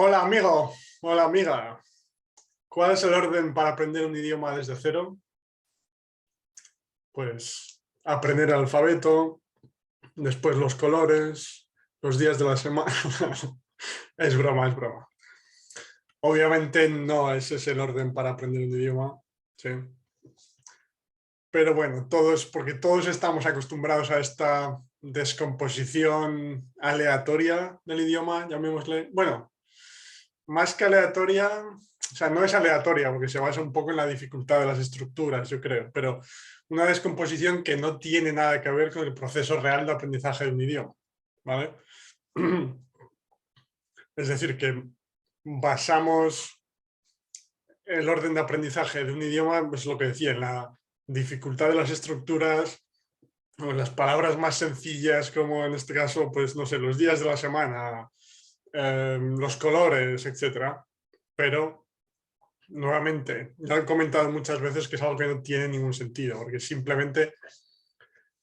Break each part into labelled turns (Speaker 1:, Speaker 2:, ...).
Speaker 1: Hola amigo, hola amiga. ¿Cuál es el orden para aprender un idioma desde cero? Pues aprender el alfabeto, después los colores, los días de la semana. Es broma, es broma. Obviamente no ese es el orden para aprender un idioma, ¿sí? Pero bueno, todos, porque todos estamos acostumbrados a esta descomposición aleatoria del idioma, llamémosle. Bueno, más que aleatoria, o sea, no es aleatoria porque se basa un poco en la dificultad de las estructuras, yo creo, pero una descomposición que no tiene nada que ver con el proceso real de aprendizaje de un idioma, ¿vale? Es decir, que basamos el orden de aprendizaje de un idioma, pues lo que decía, en la dificultad de las estructuras o en las palabras más sencillas, como en este caso, pues no sé, los días de la semana, los colores, etcétera. Pero nuevamente, ya he comentado muchas veces que es algo que no tiene ningún sentido, porque simplemente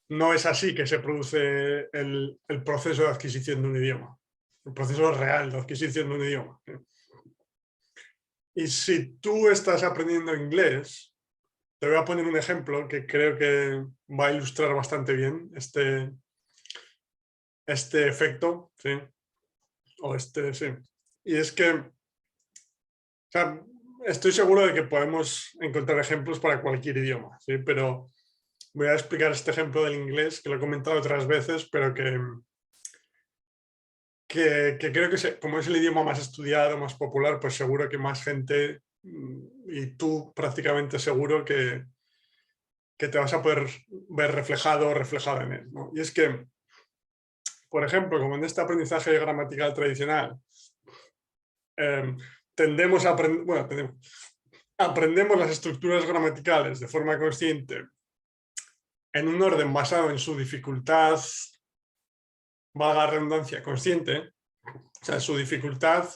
Speaker 1: no es así que se produce el proceso de adquisición de un idioma, el proceso real de adquisición de un idioma. Y si tú estás aprendiendo inglés, te voy a poner un ejemplo que creo que va a ilustrar bastante bien este efecto, ¿sí? Sí. Y es que, o sea, estoy seguro de que podemos encontrar ejemplos para cualquier idioma, ¿sí? Pero voy a explicar este ejemplo del inglés, que lo he comentado otras veces, pero que creo que como es el idioma más estudiado, más popular, pues seguro que más gente, y tú prácticamente seguro que te vas a poder ver reflejado o reflejada en él, ¿no? Y es que, por ejemplo, como en este aprendizaje gramatical tradicional, tendemos a aprender, bueno, aprendemos las estructuras gramaticales de forma consciente en un orden basado en su dificultad, valga la redundancia, consciente, o sea, su dificultad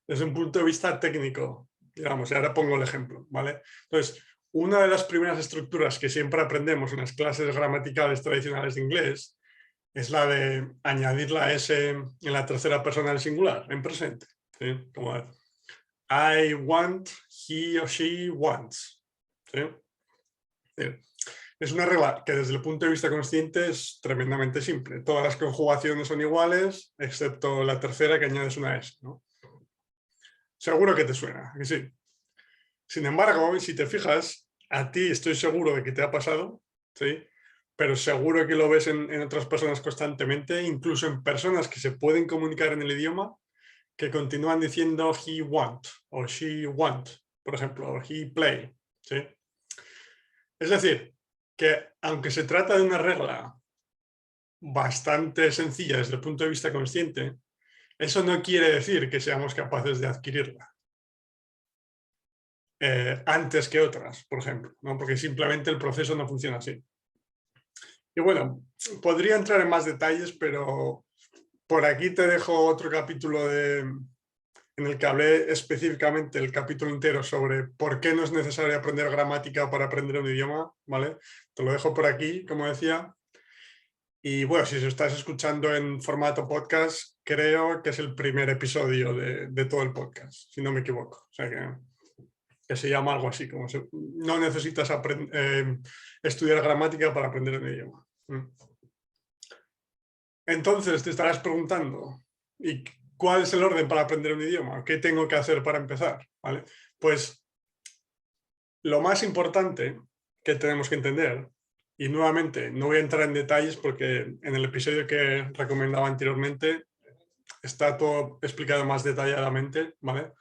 Speaker 1: desde un punto de vista técnico, digamos, y ahora pongo el ejemplo, ¿vale? Entonces, una de las primeras estructuras que siempre aprendemos en las clases gramaticales tradicionales de inglés es la de añadir la S en la tercera persona del singular, en presente, ¿sí? Como I want, he or she wants, ¿sí? Es una regla que desde el punto de vista consciente es tremendamente simple. Todas las conjugaciones son iguales, excepto la tercera que añades una S, ¿no? Seguro que te suena, que sí. Sin embargo, si te fijas, a ti estoy seguro de que te ha pasado, ¿sí? Pero seguro que lo ves en otras personas constantemente, incluso en personas que se pueden comunicar en el idioma, que continúan diciendo he want o she want, por ejemplo, o he play, ¿sí? Es decir, que aunque se trata de una regla bastante sencilla desde el punto de vista consciente, eso no quiere decir que seamos capaces de adquirirla antes que otras, por ejemplo, ¿no? Porque simplemente el proceso no funciona así. Y bueno, podría entrar en más detalles, pero por aquí te dejo otro capítulo en el que hablé específicamente el capítulo entero sobre por qué no es necesario aprender gramática para aprender un idioma, ¿vale? Te lo dejo por aquí, como decía. Y bueno, si lo estás escuchando en formato podcast, creo que es el primer episodio de todo el podcast, si no me equivoco. O sea que se llama algo así, como no necesitas estudiar gramática para aprender un idioma. Entonces te estarás preguntando, ¿y cuál es el orden para aprender un idioma? ¿Qué tengo que hacer para empezar? ¿Vale? Pues lo más importante que tenemos que entender, y nuevamente no voy a entrar en detalles porque en el episodio que recomendaba anteriormente está todo explicado más detalladamente, ¿vale?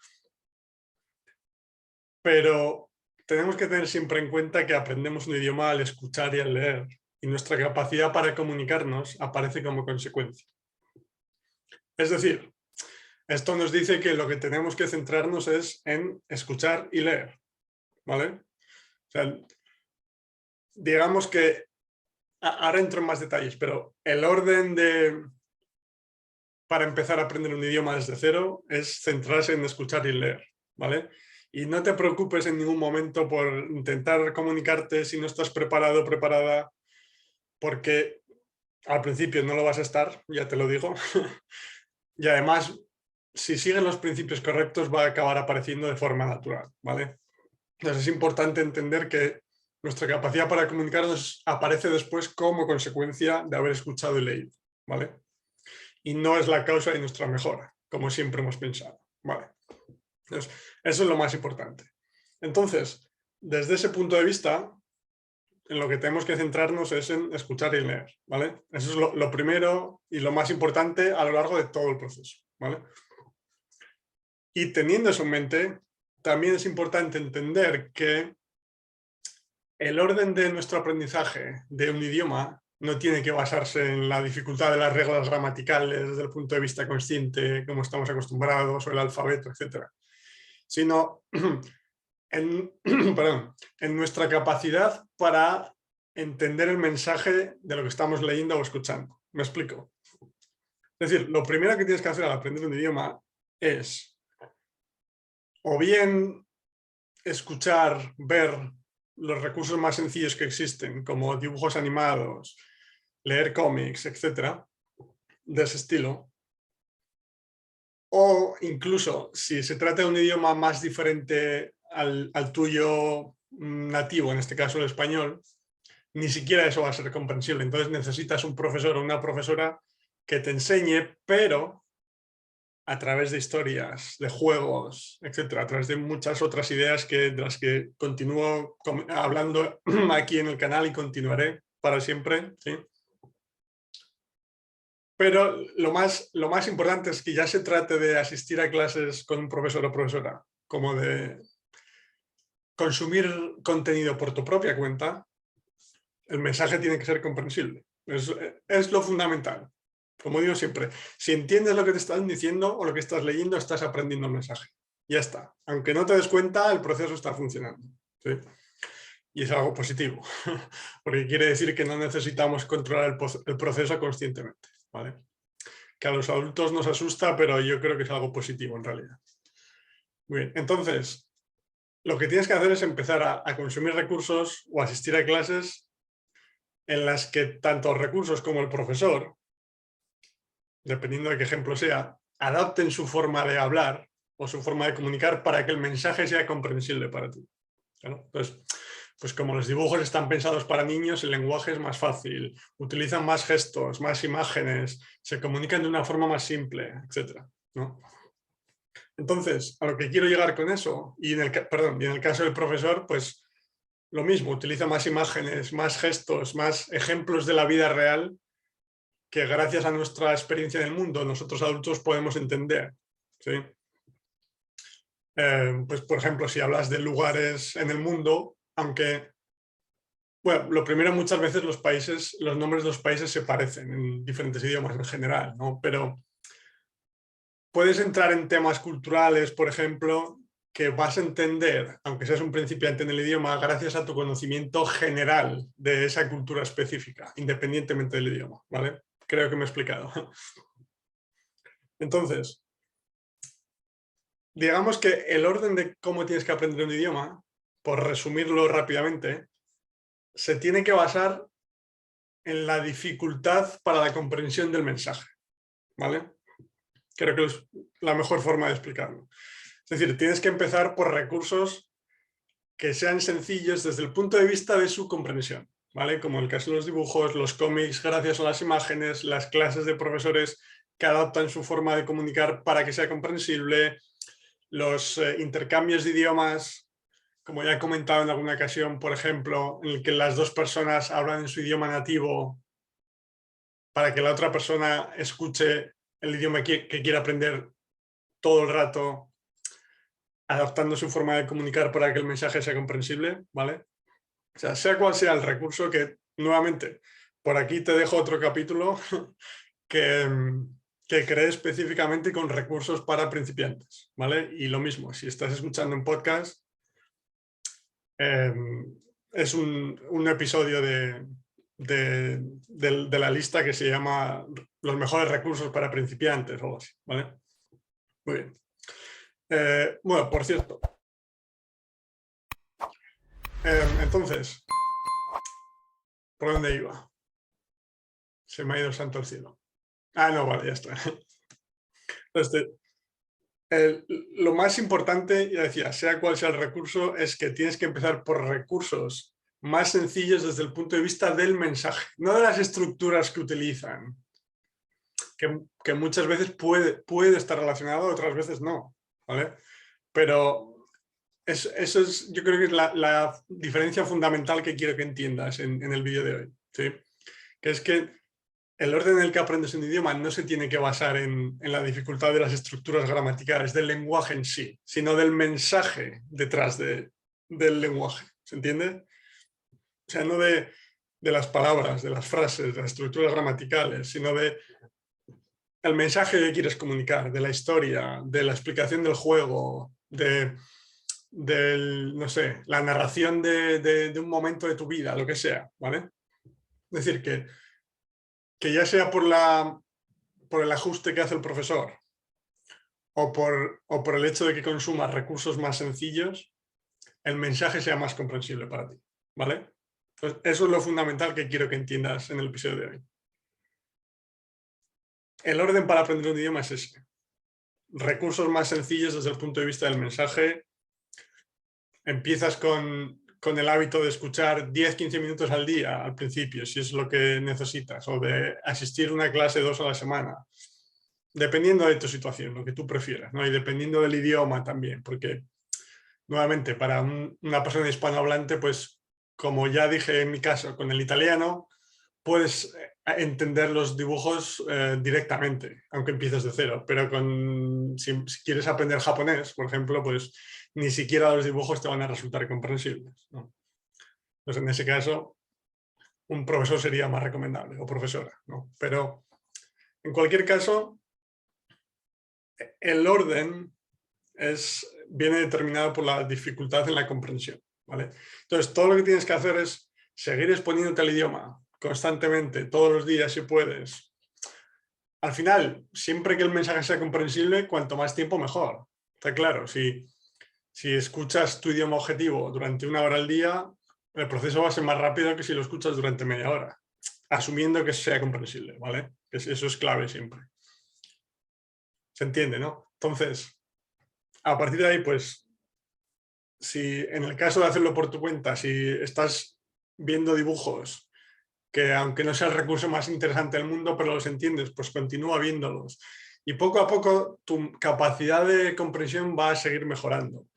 Speaker 1: Pero tenemos que tener siempre en cuenta que aprendemos un idioma al escuchar y al leer, y nuestra capacidad para comunicarnos aparece como consecuencia. Es decir, esto nos dice que lo que tenemos que centrarnos es en escuchar y leer, ¿vale? O sea, digamos que, ahora entro en más detalles, pero el orden para empezar a aprender un idioma desde cero es centrarse en escuchar y leer, ¿vale? Y no te preocupes en ningún momento por intentar comunicarte si no estás preparado o preparada, porque al principio no lo vas a estar, ya te lo digo. Y además si siguen los principios correctos, va a acabar apareciendo de forma natural, ¿vale? Entonces es importante entender que nuestra capacidad para comunicarnos aparece después como consecuencia de haber escuchado y leído, ¿vale? Y no es la causa de nuestra mejora, como siempre hemos pensado, ¿vale? Entonces, eso es lo más importante. Entonces, desde ese punto de vista, en lo que tenemos que centrarnos es en escuchar y leer, ¿vale? Eso es lo primero y lo más importante a lo largo de todo el proceso, ¿vale? Y teniendo eso en mente, también es importante entender que el orden de nuestro aprendizaje de un idioma no tiene que basarse en la dificultad de las reglas gramaticales desde el punto de vista consciente, como estamos acostumbrados, o el alfabeto, etc., sino en, perdón, en nuestra capacidad para entender el mensaje de lo que estamos leyendo o escuchando. ¿Me explico? Es decir, lo primero que tienes que hacer al aprender un idioma es o bien escuchar, ver los recursos más sencillos que existen, como dibujos animados, leer cómics, etcétera, de ese estilo. O incluso, si se trata de un idioma más diferente al tuyo nativo, en este caso el español, ni siquiera eso va a ser comprensible. Entonces necesitas un profesor o una profesora que te enseñe, pero a través de historias, de juegos, etcétera, a través de muchas otras ideas de las que continúo hablando aquí en el canal y continuaré para siempre, ¿sí? Pero lo más importante es que ya se trate de asistir a clases con un profesor o profesora, como de consumir contenido por tu propia cuenta, el mensaje tiene que ser comprensible. Es lo fundamental. Como digo siempre, si entiendes lo que te están diciendo o lo que estás leyendo, estás aprendiendo el mensaje. Ya está. Aunque no te des cuenta, el proceso está funcionando, ¿sí? Y es algo positivo, porque quiere decir que no necesitamos controlar el proceso conscientemente, ¿vale? Que a los adultos nos asusta, pero yo creo que es algo positivo en realidad. Muy bien, entonces, lo que tienes que hacer es empezar a consumir recursos o asistir a clases en las que tanto recursos como el profesor, dependiendo de qué ejemplo sea, adapten su forma de hablar o su forma de comunicar para que el mensaje sea comprensible para ti, ¿no? Entonces, pues como los dibujos están pensados para niños, el lenguaje es más fácil, utilizan más gestos, más imágenes, se comunican de una forma más simple, etcétera, ¿no? Entonces, a lo que quiero llegar con eso, y en el caso del profesor, pues lo mismo, utiliza más imágenes, más gestos, más ejemplos de la vida real que gracias a nuestra experiencia en el mundo nosotros adultos podemos entender, ¿sí? Pues por ejemplo, si hablas de lugares en el mundo, aunque, bueno, lo primero, muchas veces los nombres de los países se parecen en diferentes idiomas en general, ¿no? Pero puedes entrar en temas culturales, por ejemplo, que vas a entender, aunque seas un principiante en el idioma, gracias a tu conocimiento general de esa cultura específica, independientemente del idioma, ¿vale? Creo que me he explicado. Entonces, digamos que el orden de cómo tienes que aprender un idioma, por resumirlo rápidamente, se tiene que basar en la dificultad para la comprensión del mensaje, ¿vale? Creo que es la mejor forma de explicarlo. Es decir, tienes que empezar por recursos que sean sencillos desde el punto de vista de su comprensión, ¿vale? Como el caso de los dibujos, los cómics, gracias a las imágenes, las clases de profesores que adaptan su forma de comunicar para que sea comprensible, los intercambios de idiomas, como ya he comentado en alguna ocasión, por ejemplo, en el que las dos personas hablan en su idioma nativo para que la otra persona escuche el idioma que quiere aprender todo el rato, adaptando su forma de comunicar para que el mensaje sea comprensible, ¿vale? O sea cual sea el recurso, que nuevamente, por aquí te dejo otro capítulo que, que creé específicamente con recursos para principiantes, ¿vale? Y lo mismo, si estás escuchando un podcast, es un episodio de la lista que se llama Los mejores recursos para principiantes o algo así, ¿vale? Muy bien. Bueno, por cierto. Entonces, ¿por dónde iba? Se me ha ido el santo al cielo. Ah, no, vale, ya está. Entonces, lo más importante, ya decía, sea cual sea el recurso, es que tienes que empezar por recursos más sencillos desde el punto de vista del mensaje, no de las estructuras que utilizan, que muchas veces puede estar relacionado, otras veces no, ¿vale? Pero eso es, yo creo que es la diferencia fundamental que quiero que entiendas en el vídeo de hoy, ¿sí? Que es que el orden en el que aprendes un idioma no se tiene que basar en la dificultad de las estructuras gramaticales, del lenguaje en sí, sino del mensaje detrás del lenguaje, ¿se entiende? O sea, no de las palabras, de las frases, de las estructuras gramaticales, sino de el mensaje que quieres comunicar, de la historia, de la explicación del juego, no sé, la narración de un momento de tu vida, lo que sea, ¿vale? Es decir, que ya sea por el ajuste que hace el profesor o por el hecho de que consumas recursos más sencillos, el mensaje sea más comprensible para ti, ¿vale? Entonces, eso es lo fundamental que quiero que entiendas en el episodio de hoy. El orden para aprender un idioma es ese. Recursos más sencillos desde el punto de vista del mensaje. Empiezas con el hábito de escuchar 10-15 minutos al día al principio, si es lo que necesitas, o de asistir a una clase 2 a la semana, dependiendo de tu situación, lo que tú prefieras, ¿no? Y dependiendo del idioma también, porque nuevamente para una persona hispanohablante, pues como ya dije en mi caso con el italiano, puedes entender los dibujos directamente, aunque empieces de cero, pero si quieres aprender japonés, por ejemplo, pues ni siquiera los dibujos te van a resultar comprensibles, ¿no? Entonces, en ese caso, un profesor sería más recomendable, o profesora, ¿no? Pero, en cualquier caso, el orden viene determinado por la dificultad en la comprensión, ¿vale? Entonces, todo lo que tienes que hacer es seguir exponiéndote al idioma constantemente, todos los días si puedes. Al final, siempre que el mensaje sea comprensible, cuanto más tiempo mejor. Está claro, si escuchas tu idioma objetivo durante 1 hora al día, el proceso va a ser más rápido que si lo escuchas durante media hora, asumiendo que sea comprensible, ¿vale? Eso es clave siempre. ¿Se entiende, no? Entonces, a partir de ahí, pues, si en el caso de hacerlo por tu cuenta, si estás viendo dibujos que aunque no sea el recurso más interesante del mundo, pero los entiendes, pues continúa viéndolos. Y poco a poco tu capacidad de comprensión va a seguir mejorando.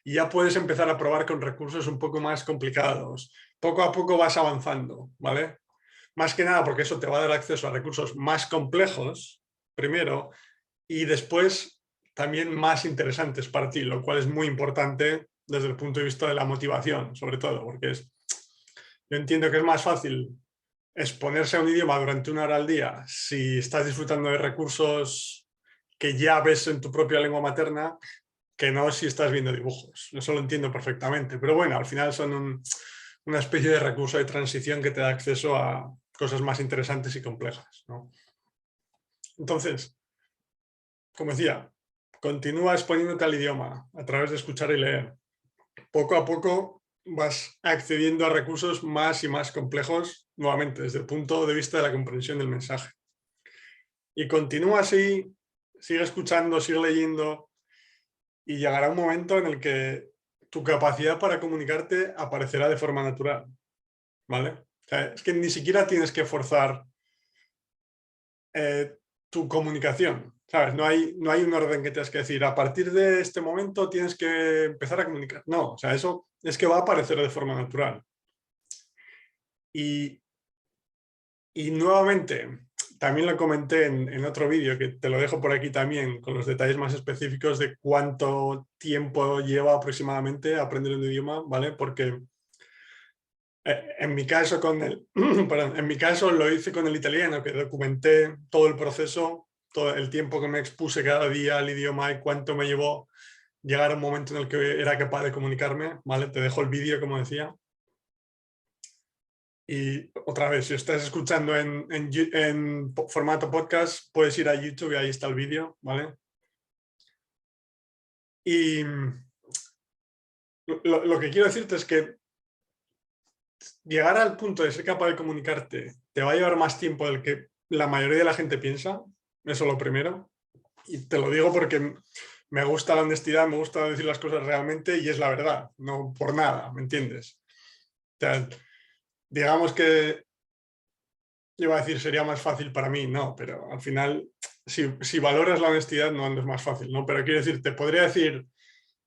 Speaker 1: Y ya puedes empezar a probar con recursos un poco más complicados. Poco a poco vas avanzando, ¿vale? Más que nada porque eso te va a dar acceso a recursos más complejos, primero, y después también más interesantes para ti, lo cual es muy importante desde el punto de vista de la motivación, sobre todo, porque yo entiendo que es más fácil exponerse a un idioma durante 1 hora al día si estás disfrutando de recursos que ya ves en tu propia lengua materna, que no si estás viendo dibujos. Eso lo entiendo perfectamente, pero bueno, al final son una especie de recurso de transición que te da acceso a cosas más interesantes y complejas, ¿no? Entonces, como decía, continúa exponiéndote al idioma a través de escuchar y leer. Poco a poco vas accediendo a recursos más y más complejos, nuevamente, desde el punto de vista de la comprensión del mensaje. Y continúa así, sigue escuchando, sigue leyendo, y llegará un momento en el que tu capacidad para comunicarte aparecerá de forma natural, ¿vale? O sea, es que ni siquiera tienes que forzar tu comunicación, ¿sabes? No hay un orden que tengas que decir, a partir de este momento tienes que empezar a comunicar. No, o sea, eso es que va a aparecer de forma natural. Y nuevamente, también lo comenté en otro vídeo, que te lo dejo por aquí también, con los detalles más específicos de cuánto tiempo lleva aproximadamente aprender un idioma, ¿vale? Porque en mi caso, en mi caso lo hice con el italiano, que documenté todo el proceso, todo el tiempo que me expuse cada día al idioma y cuánto me llevó llegar a un momento en el que era capaz de comunicarme, ¿vale? Te dejo el vídeo, como decía. Y otra vez, si estás escuchando en formato podcast, puedes ir a YouTube y ahí está el vídeo, ¿vale? Y lo que quiero decirte es que llegar al punto de ser capaz de comunicarte te va a llevar más tiempo del que la mayoría de la gente piensa, eso es lo primero. Y te lo digo porque me gusta la honestidad, me gusta decir las cosas realmente y es la verdad, no por nada, ¿me entiendes? O sea, digamos que iba a decir sería más fácil para mí, no, pero al final, si valoras la honestidad, no es más fácil, ¿no? Pero quiero decir, te podría decir,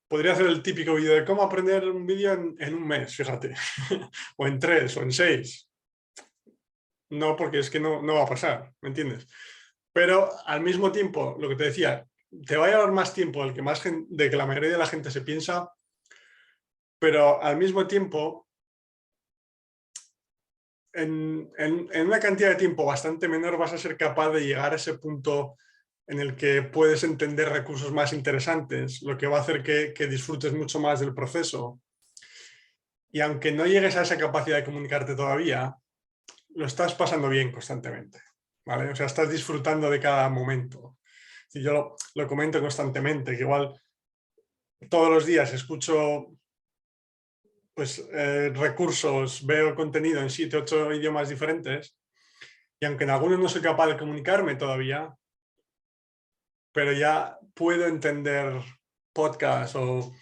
Speaker 1: podría hacer el típico vídeo de cómo aprender un vídeo en un mes, fíjate, o en 3 o en 6. No, porque es que no va a pasar, ¿me entiendes? Pero al mismo tiempo, lo que te decía, te va a llevar más tiempo de que la mayoría de la gente se piensa, pero al mismo tiempo, en una cantidad de tiempo bastante menor vas a ser capaz de llegar a ese punto en el que puedes entender recursos más interesantes, lo que va a hacer que disfrutes mucho más del proceso. Y aunque no llegues a esa capacidad de comunicarte todavía, lo estás pasando bien constantemente, ¿vale? O sea, estás disfrutando de cada momento. Si yo lo comento constantemente, que igual todos los días escucho pues, recursos, veo contenido en 7, 8 idiomas diferentes, y aunque en algunos no soy capaz de comunicarme todavía, pero ya puedo entender podcasts o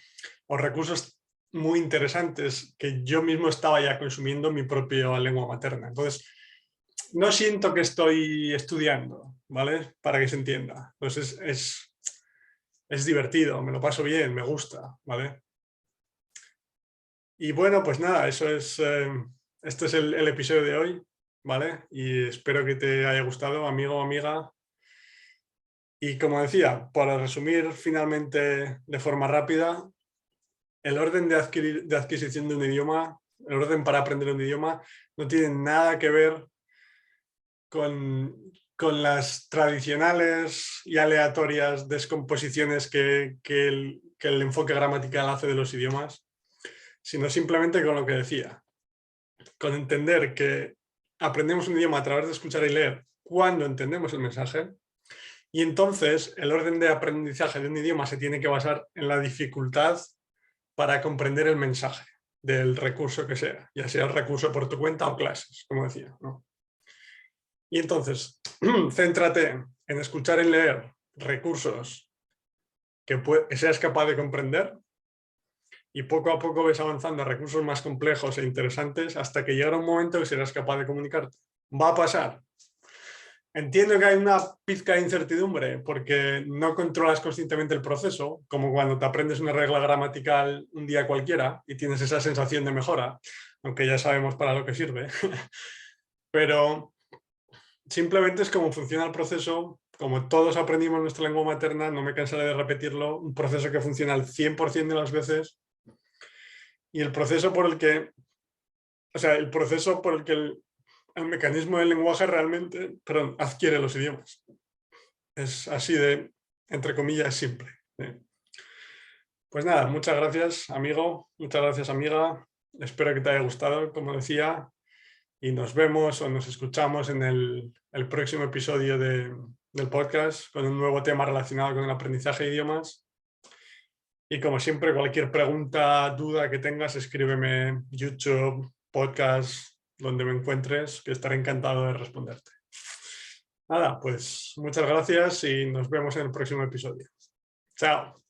Speaker 1: recursos muy interesantes que yo mismo estaba ya consumiendo en mi propia lengua materna. Entonces, no siento que estoy estudiando, ¿vale? Para que se entienda. Entonces, es divertido, me lo paso bien, me gusta, ¿vale? Y bueno, pues nada, este es el episodio de hoy, ¿vale? Y espero que te haya gustado, amigo o amiga. Y como decía, para resumir finalmente de forma rápida, el orden de adquisición de un idioma, el orden para aprender un idioma, no tiene nada que ver con las tradicionales y aleatorias descomposiciones que el enfoque gramatical hace de los idiomas, sino simplemente con lo que decía, con entender que aprendemos un idioma a través de escuchar y leer cuando entendemos el mensaje, y entonces el orden de aprendizaje de un idioma se tiene que basar en la dificultad para comprender el mensaje del recurso que sea, ya sea el recurso por tu cuenta o clases, como decía, ¿no? Y entonces, céntrate en escuchar y leer recursos que seas capaz de comprender, y poco a poco ves avanzando a recursos más complejos e interesantes hasta que llegará un momento que serás capaz de comunicarte. Va a pasar. Entiendo que hay una pizca de incertidumbre porque no controlas conscientemente el proceso, como cuando te aprendes una regla gramatical un día cualquiera y tienes esa sensación de mejora, aunque ya sabemos para lo que sirve. Pero simplemente es como funciona el proceso. Como todos aprendimos nuestra lengua materna, no me cansaré de repetirlo, un proceso que funciona al 100% de las veces, y el proceso por el que, el mecanismo del lenguaje realmente, adquiere los idiomas. Es así de, entre comillas, simple. Pues nada, muchas gracias, amigo, muchas gracias, amiga. Espero que te haya gustado, como decía, y nos vemos o nos escuchamos en el próximo episodio del podcast con un nuevo tema relacionado con el aprendizaje de idiomas. Y como siempre, cualquier pregunta, duda que tengas, escríbeme YouTube, podcast, donde me encuentres, que estaré encantado de responderte. Nada, pues muchas gracias y nos vemos en el próximo episodio. Chao.